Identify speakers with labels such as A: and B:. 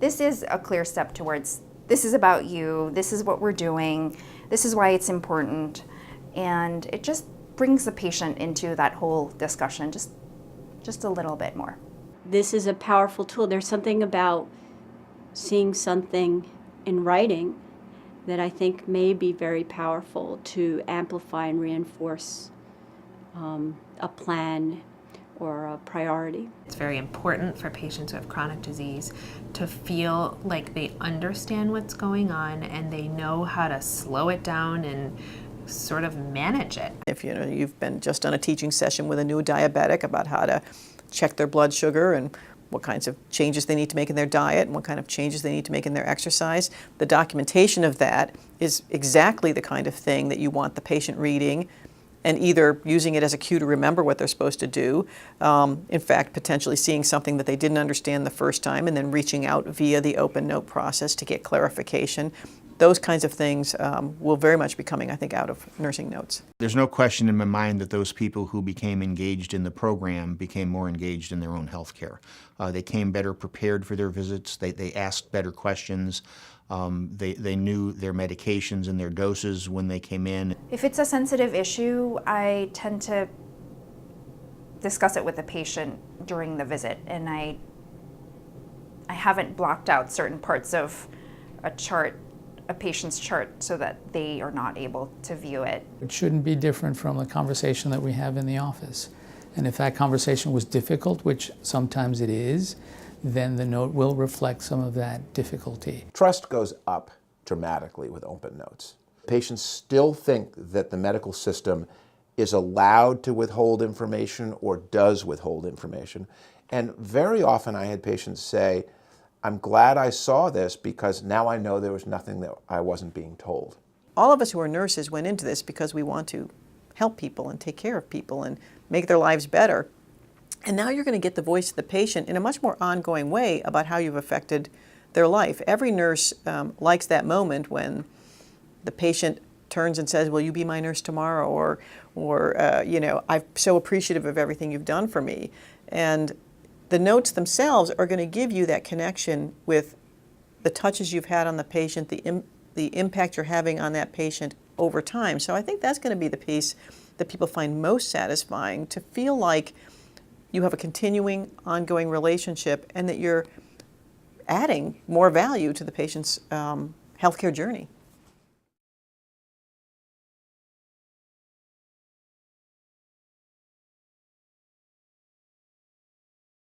A: this is a clear step towards, this is about you, this is what we're doing, this is why it's important. And it just brings the patient into that whole discussion just a little bit more.
B: This is a powerful tool. There's something about seeing something in writing that I think may be very powerful to amplify and reinforce a plan or a priority.
C: It's very important for patients who have chronic disease to feel like they understand what's going on and they know how to slow it down and sort of manage it.
D: If you've been just on a teaching session with a new diabetic about how to check their blood sugar and what kinds of changes they need to make in their diet and what kind of changes they need to make in their exercise, the documentation of that is exactly the kind of thing that you want the patient reading and either using it as a cue to remember what they're supposed to do, in fact, potentially seeing something that they didn't understand the first time and then reaching out via the OpenNote process to get clarification. Those kinds of things will very much be coming, I think, out of nursing notes.
E: There's no question in my mind that those people who became engaged in the program became more engaged in their own health care. They came better prepared for their visits. They asked better questions. They knew their medications and their doses when they came in.
A: If it's a sensitive issue, I tend to discuss it with the patient during the visit, and I haven't blocked out certain parts of a patient's chart so that they are not able to view it.
F: It shouldn't be different from the conversation that we have in the office. And if that conversation was difficult, which sometimes it is, then the note will reflect some of that difficulty.
G: Trust goes up dramatically with OpenNotes. Patients still think that the medical system is allowed to withhold information or does withhold information. And very often I had patients say, I'm glad I saw this because now I know there was nothing that I wasn't being told.
D: All of us who are nurses went into this because we want to help people and take care of people and make their lives better. And now you're going to get the voice of the patient in a much more ongoing way about how you've affected their life. Every nurse likes that moment when the patient turns and says, will you be my nurse tomorrow? Or I'm so appreciative of everything you've done for me. And the notes themselves are going to give you that connection with the touches you've had on the patient, the impact you're having on that patient over time. So I think that's going to be the piece that people find most satisfying, to feel like you have a continuing, ongoing relationship and that you're adding more value to the patient's healthcare journey.